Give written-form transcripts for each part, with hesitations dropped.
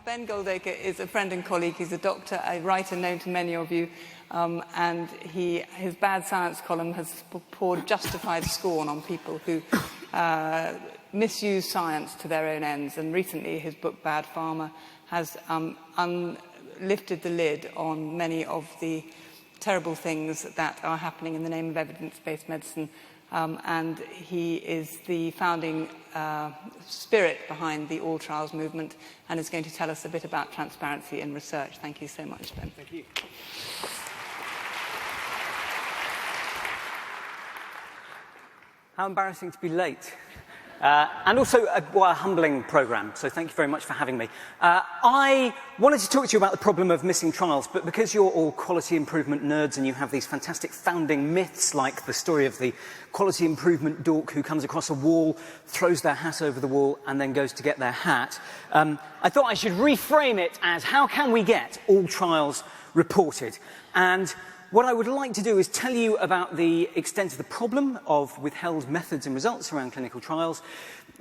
Ben Goldacre is a friend and colleague. He's a doctor, a writer known to many of you, and his bad science column has poured justified scorn on people who misuse science to their own ends. And recently his book, Bad Pharma, has lifted the lid on many of the terrible things that are happening in the name of evidence-based medicine. And he is the founding spirit behind the AllTrials movement and is going to tell us a bit about transparency in research. Thank you so much, Ben. Thank you. How embarrassing to be late. And also a humbling programme, so thank you very much for having me. I wanted to talk to you about the problem of missing trials, but because you're all quality improvement nerds and you have these fantastic founding myths like the story of the quality improvement dork who comes across a wall, throws their hat over the wall and then goes to get their hat, I thought I should reframe it as how can we get all trials reported? And what I would like to do is tell you about the extent of the problem of withheld methods and results around clinical trials,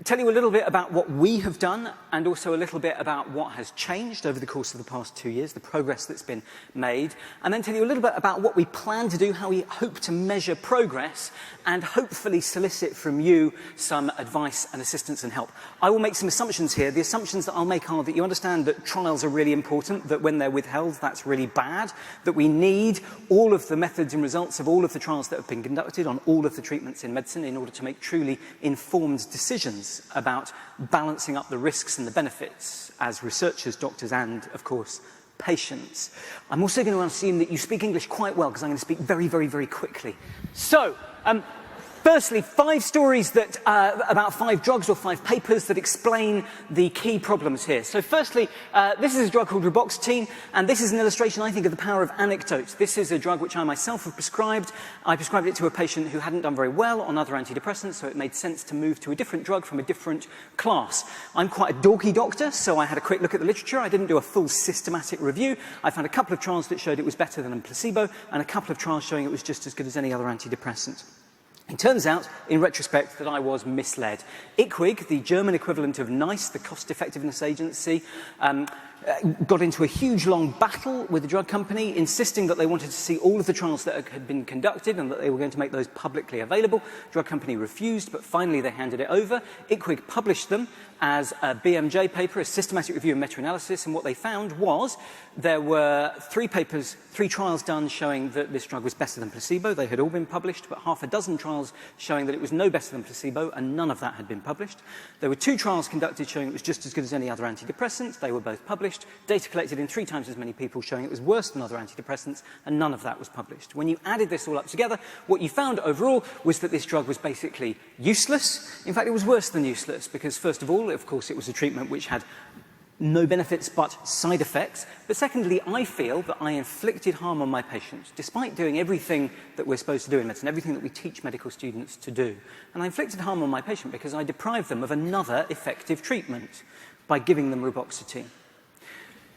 tell you a little bit about what we have done, and also a little bit about what has changed over the course of the past 2 years, the progress that's been made, and then tell you a little bit about what we plan to do, how we hope to measure progress, and hopefully solicit from you some advice and assistance and help. I will make some assumptions here. The assumptions that I'll make are that you understand that trials are really important, that when they're withheld, that's really bad, that we need all of the methods and results of all of the trials that have been conducted on all of the treatments in medicine in order to make truly informed decisions about balancing up the risks and the benefits as researchers, doctors, and, of course, patients. I'm also going to assume that you speak English quite well because I'm going to speak very, very, very quickly. So, firstly, 5 stories that, about 5 drugs or 5 papers that explain the key problems here. So firstly, this is a drug called reboxetine, and this is an illustration, I think, of the power of anecdotes. This is a drug which I myself have prescribed. I prescribed it to a patient who hadn't done very well on other antidepressants, so it made sense to move to a different drug from a different class. I'm quite a dorky doctor, so I had a quick look at the literature. I didn't do a full systematic review. I found a couple of trials that showed it was better than a placebo, and a couple of trials showing it was just as good as any other antidepressant. It turns out, in retrospect, that I was misled. IQWiG, the German equivalent of NICE, the Cost Effectiveness Agency, got into a huge, long battle with the drug company, insisting that they wanted to see all of the trials that had been conducted and that they were going to make those publicly available. Drug company refused, but finally they handed it over. IQWiG published them as a BMJ paper, a systematic review and meta-analysis, and what they found was there were 3 trials done showing that this drug was better than placebo. They had all been published, but half a dozen trials showing that it was no better than placebo, and none of that had been published. There were 2 trials conducted showing it was just as good as any other antidepressants. They were both published. Data collected in 3 times as many people showing it was worse than other antidepressants, and none of that was published. When you added this all up together, what you found overall was that this drug was basically useless. In fact, it was worse than useless, because first of all, of course, it was a treatment which had no benefits but side effects. But secondly, I feel that I inflicted harm on my patients, despite doing everything that we're supposed to do in medicine, everything that we teach medical students to do. And I inflicted harm on my patient because I deprived them of another effective treatment by giving them reboxetine.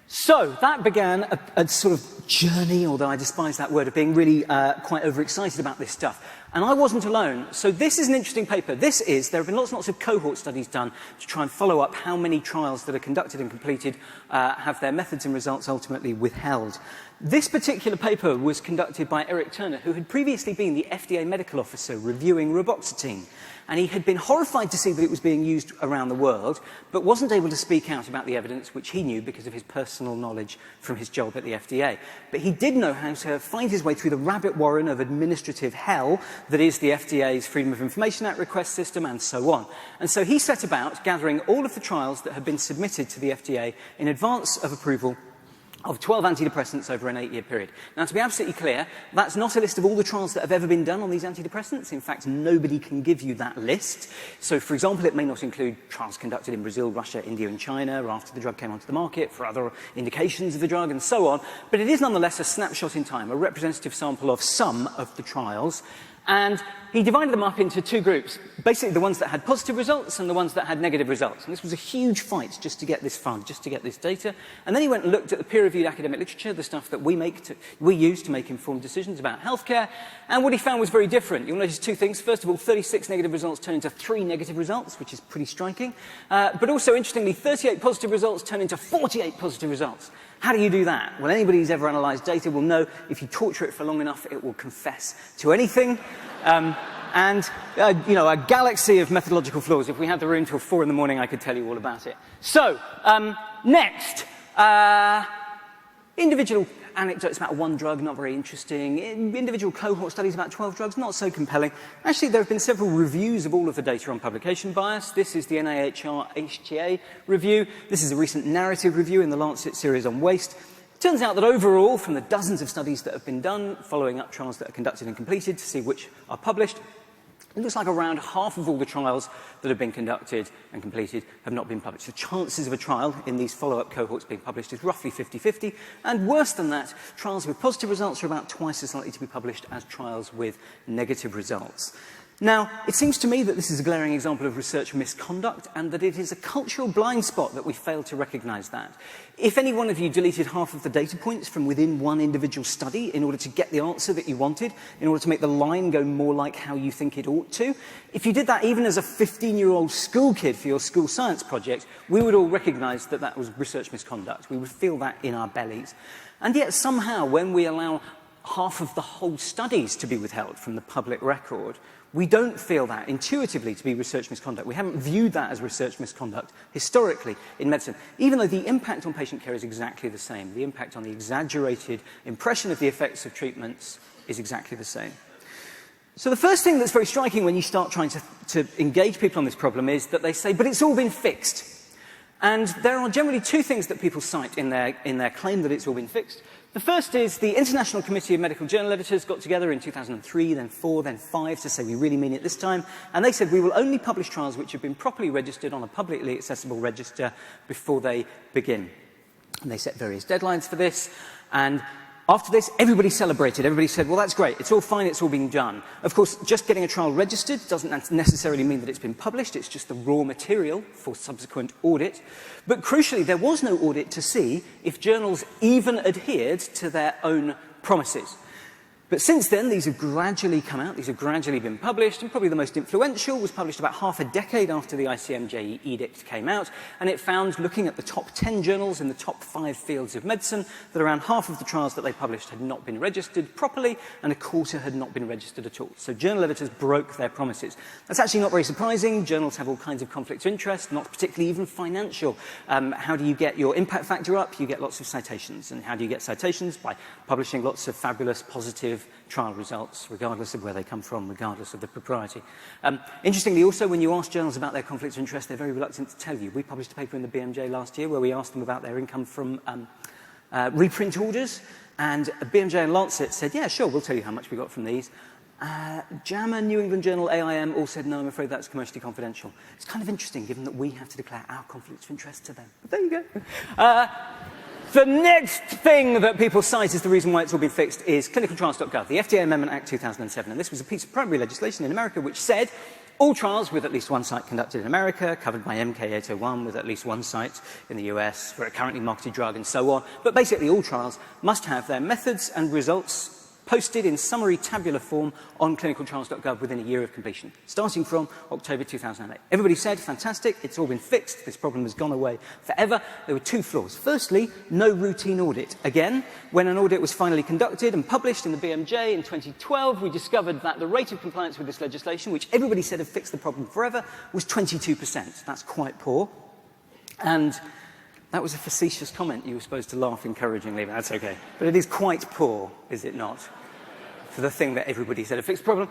So that began a sort of journey, although I despise that word, of being really quite overexcited about this stuff. And I wasn't alone. So this is an interesting paper. There have been lots and lots of cohort studies done to try and follow up how many trials that are conducted and completed have their methods and results ultimately withheld. This particular paper was conducted by Eric Turner, who had previously been the FDA medical officer reviewing reboxetine. And he had been horrified to see that it was being used around the world, but wasn't able to speak out about the evidence, which he knew because of his personal knowledge from his job at the FDA. But he did know how to find his way through the rabbit warren of administrative hell that is the FDA's Freedom of Information Act request system and so on. And so he set about gathering all of the trials that had been submitted to the FDA in advance of approval of 12 antidepressants over an 8-year period. Now, to be absolutely clear, that's not a list of all the trials that have ever been done on these antidepressants. In fact, nobody can give you that list. So, for example, it may not include trials conducted in Brazil, Russia, India, and China after the drug came onto the market, for other indications of the drug, and so on. But it is nonetheless a snapshot in time, a representative sample of some of the trials. And he divided them up into two groups, basically the ones that had positive results and the ones that had negative results. And this was a huge fight just to get this fund, just to get this data. And then he went and looked at the peer-reviewed academic literature, the stuff that we use to make informed decisions about healthcare. And what he found was very different. You'll notice two things. First of all, 36 negative results turn into 3 negative results, which is pretty striking. But also, interestingly, 38 positive results turn into 48 positive results. How do you do that? Well, anybody who's ever analysed data will know if you torture it for long enough, it will confess to anything. You know, a galaxy of methodological flaws. If we had the room till 4 in the morning, I could tell you all about it. So, next, individual anecdotes about one drug, not very interesting. Individual cohort studies about 12 drugs, not so compelling. Actually, there have been several reviews of all of the data on publication bias. This is the NIHR HTA review. This is a recent narrative review in the Lancet series on waste. It turns out that overall, from the dozens of studies that have been done, following up trials that are conducted and completed to see which are published, it looks like around half of all the trials that have been conducted and completed have not been published. The chances of a trial in these follow-up cohorts being published is roughly 50-50. And worse than that, trials with positive results are about twice as likely to be published as trials with negative results. Now, it seems to me that this is a glaring example of research misconduct and that it is a cultural blind spot that we fail to recognise that. If any one of you deleted half of the data points from within one individual study in order to get the answer that you wanted, in order to make the line go more like how you think it ought to, if you did that even as a 15-year-old school kid for your school science project, we would all recognise that that was research misconduct. We would feel that in our bellies. And yet somehow, when we allow half of the whole studies to be withheld from the public record, we don't feel that intuitively to be research misconduct. We haven't viewed that as research misconduct historically in medicine, even though the impact on patient care is exactly the same. The impact on the exaggerated impression of the effects of treatments is exactly the same. So the first thing that's very striking when you start trying to engage people on this problem is that they say, but it's all been fixed. And there are generally two things that people cite in their claim that it's all been fixed. The first is the International Committee of Medical Journal Editors got together in 2003, then 4, then 5 to say we really mean it this time. And they said we will only publish trials which have been properly registered on a publicly accessible register before they begin. And they set various deadlines for this. And after this, everybody celebrated. Everybody said, well, that's great. It's all fine. It's all being done. Of course, just getting a trial registered doesn't necessarily mean that it's been published. It's just the raw material for subsequent audit. But crucially, there was no audit to see if journals even adhered to their own promises. But since then, these have gradually come out. These have gradually been published. And probably the most influential was published about half a decade after the ICMJ edict came out. And it found, looking at the top 10 journals in the top 5 fields of medicine, that around half of the trials that they published had not been registered properly, and a quarter had not been registered at all. So journal editors broke their promises. That's actually not very surprising. Journals have all kinds of conflicts of interest, not particularly even financial. How do you get your impact factor up? You get lots of citations. And how do you get citations? By publishing lots of fabulous, positive trial results, regardless of where they come from, regardless of the propriety. Interestingly, also, when you ask journals about their conflicts of interest, they're very reluctant to tell you. We published a paper in the BMJ last year where we asked them about their income from reprint orders, and BMJ and Lancet said, yeah, sure, we'll tell you how much we got from these. JAMA, New England Journal, AIM all said, no, I'm afraid that's commercially confidential. It's kind of interesting, given that we have to declare our conflicts of interest to them. But there you go. The next thing that people cite as the reason why it's all been fixed is clinicaltrials.gov, the FDA Amendment Act 2007. And this was a piece of primary legislation in America which said all trials with at least one site conducted in America, covered by MK801 with at least one site in the US for a currently marketed drug and so on. But basically all trials must have their methods and results posted in summary tabular form on clinicaltrials.gov within a year of completion, starting from October 2008. Everybody said, fantastic, it's all been fixed, this problem has gone away forever. There were two flaws. Firstly, no routine audit. Again, when an audit was finally conducted and published in the BMJ in 2012, we discovered that the rate of compliance with this legislation, which everybody said had fixed the problem forever, was 22%. That's quite poor. And that was a facetious comment. You were supposed to laugh encouragingly, but that's okay. But it is quite poor, is it not, for the thing that everybody said a fixed problem.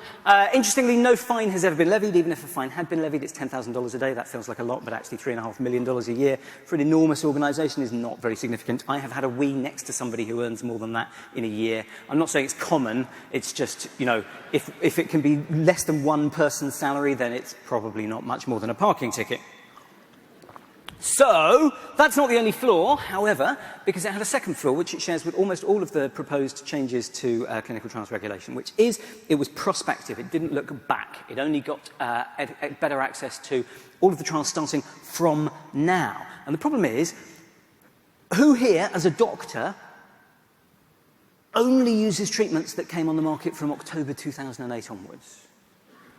Interestingly, no fine has ever been levied. Even if a fine had been levied, it's $10,000 a day. That feels like a lot, but actually $3.5 million a year for an enormous organisation is not very significant. I have had a wee next to somebody who earns more than that in a year. I'm not saying it's common. It's just, you know, if it can be less than one person's salary, then it's probably not much more than a parking ticket. So that's not the only flaw, however, because it had a second flaw, which it shares with almost all of the proposed changes to clinical trials regulation, which is it was prospective. It didn't look back. It only got better access to all of the trials starting from now. And the problem is, who here, as a doctor, only uses treatments that came on the market from October 2008 onwards?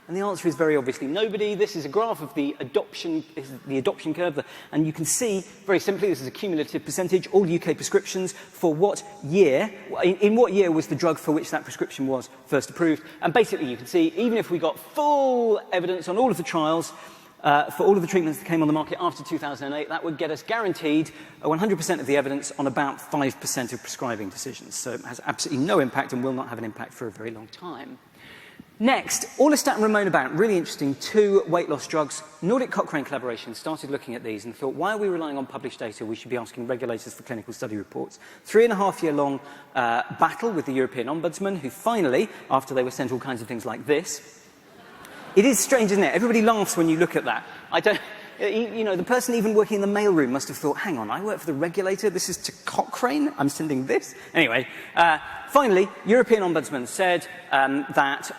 And the answer is very obviously nobody. This is a graph of the adoption curve, and you can see very simply this is a cumulative percentage, all UK prescriptions for what year, in what year was the drug for which that prescription was first approved. And basically you can see even if we got full evidence on all of the trials, for all of the treatments that came on the market after 2008, that would get us guaranteed 100% of the evidence on about 5% of prescribing decisions. So it has absolutely no impact and will not have an impact for a very long time. Next, Orlistat and Ramonabant, really interesting, 2 weight loss drugs. Nordic Cochrane collaboration started looking at these and thought, why are we relying on published data? We should be asking regulators for clinical study reports. 3.5-year-long battle with the European Ombudsman, who finally, after they were sent all kinds of things like this, it is strange, isn't it? Everybody laughs when you look at that. You know, the person even working in the mailroom must have thought, hang on, I work for the regulator, this is to Cochrane, I'm sending this? Anyway, finally, European Ombudsman said that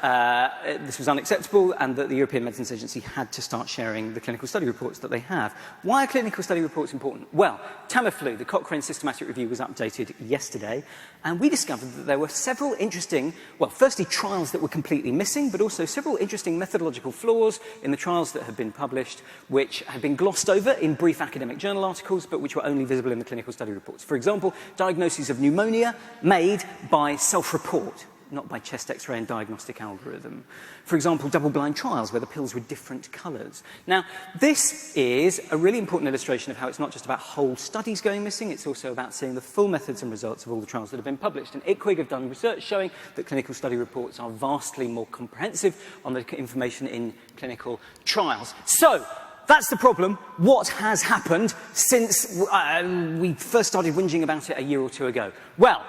this was unacceptable and that the European Medicines Agency had to start sharing the clinical study reports that they have. Why are clinical study reports important? Well, Tamiflu, the Cochrane Systematic Review, was updated yesterday, and we discovered that there were several interesting, well, firstly, trials that were completely missing, but also several interesting methodological flaws in the trials that have been published, which had been glossed over in brief academic journal articles, but which were only visible in the clinical study reports. For example, diagnoses of pneumonia made by self-report, not by chest X-ray and diagnostic algorithm. For example, double-blind trials where the pills were different colours. Now, this is a really important illustration of how it's not just about whole studies going missing, it's also about seeing the full methods and results of all the trials that have been published. And ICWIG have done research showing that clinical study reports are vastly more comprehensive on the information in clinical trials. So, that's the problem. What has happened since we first started whinging about it a year or 2 ago? Well,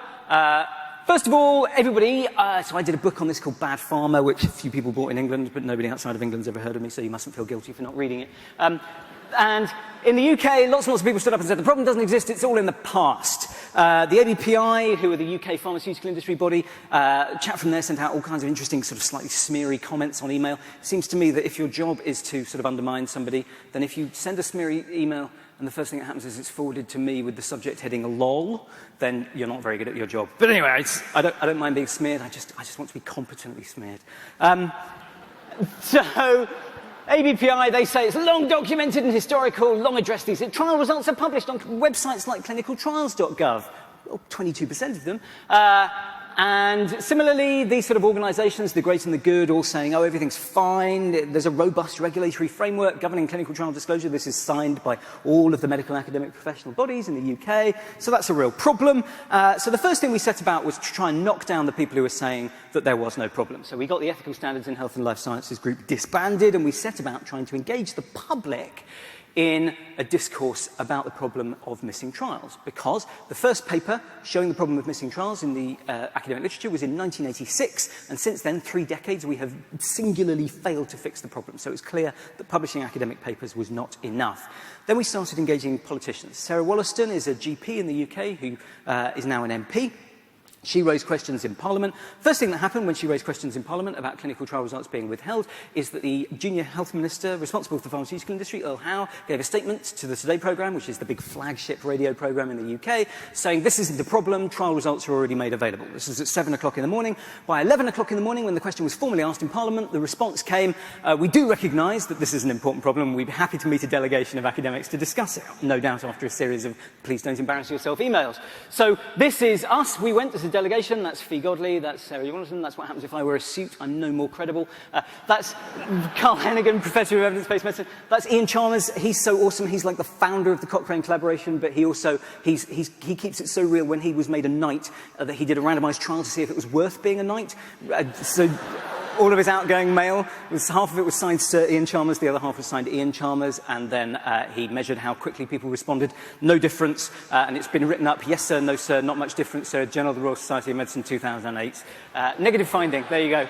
first of all, everybody, so I did a book on this called Bad Pharma, which a few people bought in England, but nobody outside of England's ever heard of me, so you mustn't feel guilty for not reading it. And in the UK, lots and lots of people stood up and said, the problem doesn't exist, it's all in the past. The ABPI, who are the UK pharmaceutical industry body, chap from there sent out all kinds of interesting, sort of slightly smeary comments on email. It seems to me that if your job is to sort of undermine somebody, then if you send a smeary email and the first thing that happens is it's forwarded to me with the subject heading LOL, then you're not very good at your job. But anyway, I don't mind being smeared, I just want to be competently smeared. So, ABPI, they say it's long documented and historical, long addressed. These trial results are published on websites like clinicaltrials.gov, well, 22% of them. And similarly, these sort of organisations, the great and the good, all saying, oh, everything's fine. There's a robust regulatory framework governing clinical trial disclosure. This is signed by all of the medical academic professional bodies in the UK. So that's a real problem. So the first thing we set about was to try and knock down the people who were saying that there was no problem. So we got the Ethical Standards in Health and Life Sciences group disbanded, and we set about trying to engage the public in a discourse about the problem of missing trials, because the first paper showing the problem of missing trials in the academic literature was in 1986, and since then, 3 decades, we have singularly failed to fix the problem. So it was clear that publishing academic papers was not enough. Then we started engaging politicians. Sarah Wollaston is a GP in the UK who is now an MP. She raised questions in Parliament. First thing that happened when she raised questions in Parliament about clinical trial results being withheld is that the junior health minister responsible for the pharmaceutical industry, Earl Howe, gave a statement to the Today programme, which is the big flagship radio programme in the UK, saying this isn't a problem, trial results are already made available. This was at 7 o'clock in the morning. By 11 o'clock in the morning, when the question was formally asked in Parliament, the response came, we do recognise that this is an important problem. We'd be happy to meet a delegation of academics to discuss it. No doubt after a series of please don't embarrass yourself emails. So this is us. We went as a delegation. That's Fee Godley, that's Sarah Wollaston, that's what happens if I wear a suit, I'm no more credible. That's Carl Hennigan, Professor of Evidence-Based Medicine. That's Ian Chalmers, he's so awesome, he's like the founder of the Cochrane collaboration, but he also, he keeps it so real. When he was made a knight, that he did a randomised trial to see if it was worth being a knight. So all of his outgoing mail, half of it was signed Sir Ian Chalmers, the other half was signed Ian Chalmers, and then he measured how quickly people responded. No difference, and it's been written up, yes sir, no sir, not much difference, sir, Journal of the Royal Society of Medicine 2008. Negative finding, there you go.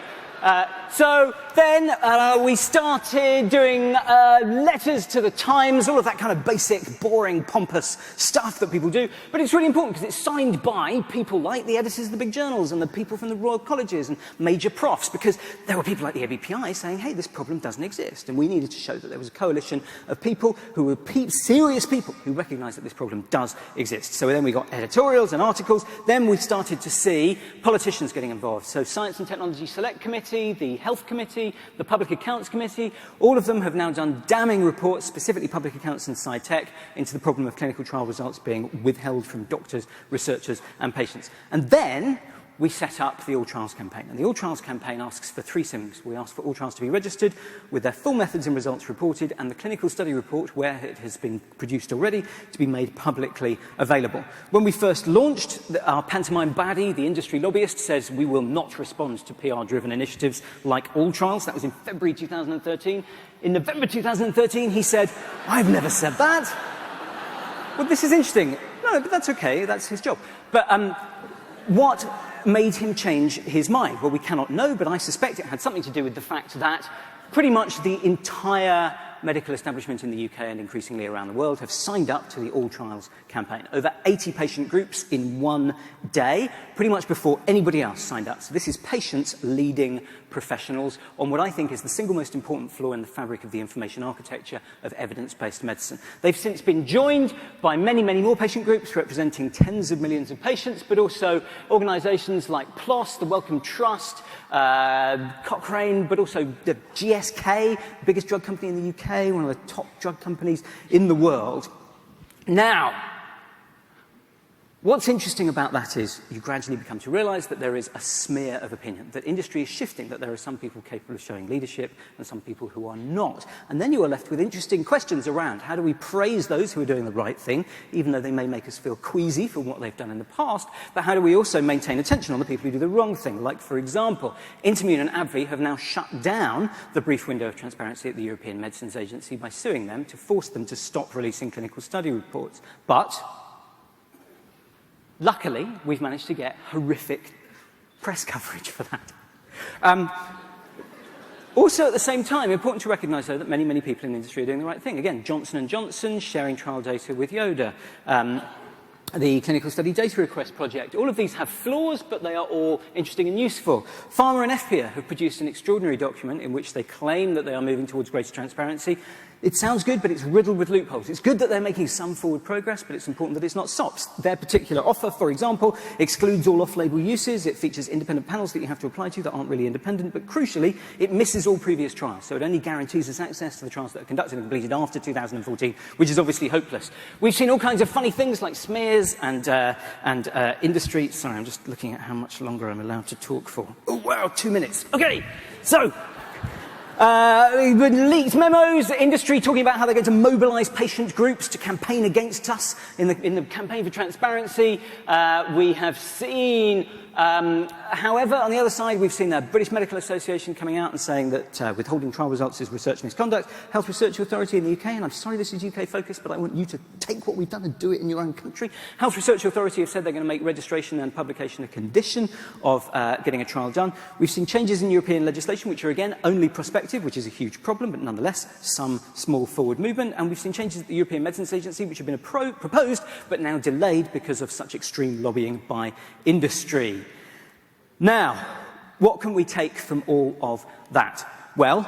So then we started doing letters to the Times, all of that kind of basic, boring, pompous stuff that people do. But it's really important because it's signed by people like the editors of the big journals and the people from the Royal Colleges and major profs, because there were people like the ABPI saying, hey, this problem doesn't exist. And we needed to show that there was a coalition of people who were serious people who recognised that this problem does exist. So then we got editorials and articles. Then we started to see politicians getting involved. So Science and Technology Select Committee, the Health Committee, the Public Accounts Committee, all of them have now done damning reports, specifically public accounts and SciTech, into the problem of clinical trial results being withheld from doctors, researchers and patients. And then we set up the AllTrials campaign. And the AllTrials campaign asks for three things. We ask for AllTrials to be registered, with their full methods and results reported, and the clinical study report, where it has been produced already, to be made publicly available. When we first launched, our pantomime baddie, the industry lobbyist, says we will not respond to PR-driven initiatives like AllTrials. That was in February 2013. In November 2013, he said, I've never said that. Well, this is interesting. No, but that's okay. That's his job. But what made him change his mind? Well, we cannot know, but I suspect it had something to do with the fact that pretty much the entire medical establishment in the UK and increasingly around the world have signed up to the AllTrials campaign. Over 80 patient groups in one day, pretty much before anybody else signed up. So this is patients leading professionals on what I think is the single most important flaw in the fabric of the information architecture of evidence-based medicine. They've since been joined by many, many more patient groups representing tens of millions of patients, but also organisations like PLOS, the Wellcome Trust, Cochrane, but also the GSK, biggest drug company in the UK, one of the top drug companies in the world. Now, what's interesting about that is you gradually become to realise that there is a smear of opinion, that industry is shifting, that there are some people capable of showing leadership and some people who are not. And then you are left with interesting questions around how do we praise those who are doing the right thing, even though they may make us feel queasy for what they've done in the past, but how do we also maintain attention on the people who do the wrong thing? Like, for example, Intermune and AbbVie have now shut down the brief window of transparency at the European Medicines Agency by suing them to force them to stop releasing clinical study reports. But luckily, we've managed to get horrific press coverage for that. Also, at the same time, important to recognise, though, that many, many people in the industry are doing the right thing. Again, Johnson & Johnson sharing trial data with Yoda. The Clinical Study Data Request Project. All of these have flaws, but they are all interesting and useful. Pharma and FPA have produced an extraordinary document in which they claim that they are moving towards greater transparency. It sounds good, but it's riddled with loopholes. It's good that they're making some forward progress, but it's important that it's not SOPs. Their particular offer, for example, excludes all off-label uses. It features independent panels that you have to apply to that aren't really independent, but crucially, it misses all previous trials. So it only guarantees us access to the trials that are conducted and completed after 2014, which is obviously hopeless. We've seen all kinds of funny things like smears and industry. Sorry, I'm just looking at how much longer I'm allowed to talk for. Oh, wow, 2 minutes. Okay, so leaked memos, industry talking about how they're going to mobilise patient groups to campaign against us in the campaign for transparency. We have seen, however, on the other side, we've seen the British Medical Association coming out and saying that withholding trial results is research misconduct. Health Research Authority in the UK, and I'm sorry this is UK focused, but I want you to take what we've done and do it in your own country. Health Research Authority have said they're going to make registration and publication a condition of getting a trial done. We've seen changes in European legislation, which are again only prospective, which is a huge problem, but nonetheless some small forward movement. And we've seen changes at the European Medicines Agency, which have been proposed, but now delayed because of such extreme lobbying by industry. Now, what can we take from all of that? Well,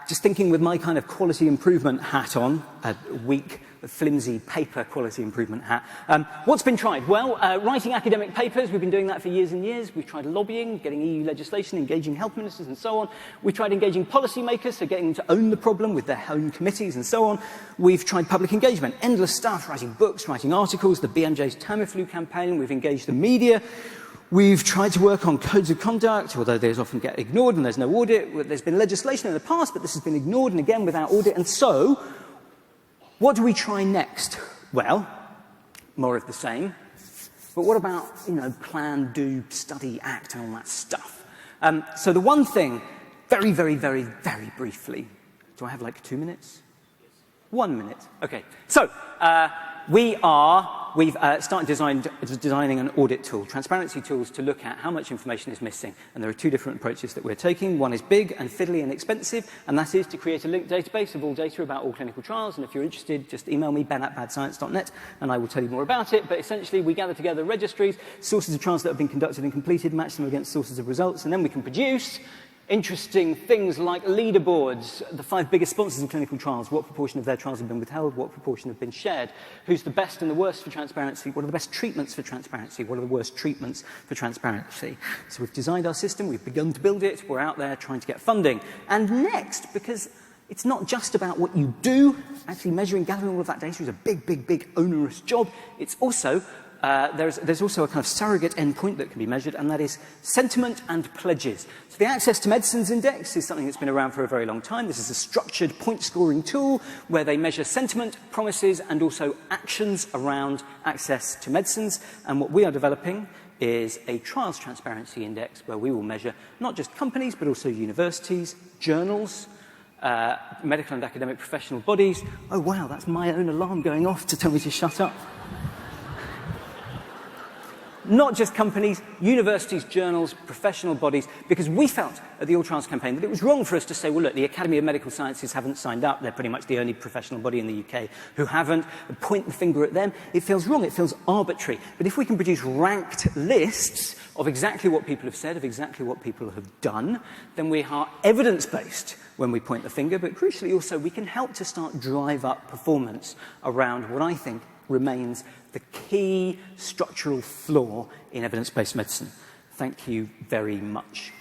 just thinking with my kind of quality improvement hat on, a weak, flimsy paper quality improvement hat. What's been tried? Well, writing academic papers, we've been doing that for years and years. We've tried lobbying, getting EU legislation, engaging health ministers and so on. We've tried engaging policymakers, so getting them to own the problem with their own committees and so on. We've tried public engagement, endless stuff, writing books, writing articles, the BMJ's Tamiflu campaign. We've engaged the media. We've tried to work on codes of conduct, although those often get ignored and there's no audit. There's been legislation in the past, but this has been ignored and again without audit. And so, what do we try next? Well, more of the same. But what about, plan, do, study, act, and all that stuff? So the one thing, very, very, very, very briefly, do I have like 2 minutes? 1 minute. Okay. So, we are we've started designing an audit tool, transparency tools to look at how much information is missing. And there are two different approaches that we're taking. One is big and fiddly and expensive, and that is to create a linked database of all data about all clinical trials. And if you're interested, just email me, ben@badscience.net, and I will tell you more about it. But essentially, we gather together registries, sources of trials that have been conducted and completed, match them against sources of results, and then we can produce interesting things like leaderboards, the 5 biggest sponsors in clinical trials, what proportion of their trials have been withheld, what proportion have been shared, who's the best and the worst for transparency, what are the best treatments for transparency, what are the worst treatments for transparency. So we've designed our system, we've begun to build it, we're out there trying to get funding. And next, because it's not just about what you do, actually measuring, gathering all of that data is a big, big, big onerous job. It's also there's also a kind of surrogate endpoint that can be measured, and that is sentiment and pledges. So the Access to Medicines Index is something that's been around for a very long time. This is a structured point-scoring tool where they measure sentiment, promises, and also actions around access to medicines. And what we are developing is a trials transparency index where we will measure not just companies, but also universities, journals, medical and academic professional bodies. Oh, wow, that's my own alarm going off to tell me to shut up. Not just companies, universities, journals, professional bodies, because we felt at the AllTrials campaign that it was wrong for us to say, well, look, the Academy of Medical Sciences haven't signed up. They're pretty much the only professional body in the UK who haven't. And point the finger at them. It feels wrong. It feels arbitrary. But if we can produce ranked lists of exactly what people have said, of exactly what people have done, then we are evidence-based when we point the finger. But crucially also, we can help to start drive up performance around what I think remains the key structural flaw in evidence-based medicine. Thank you very much.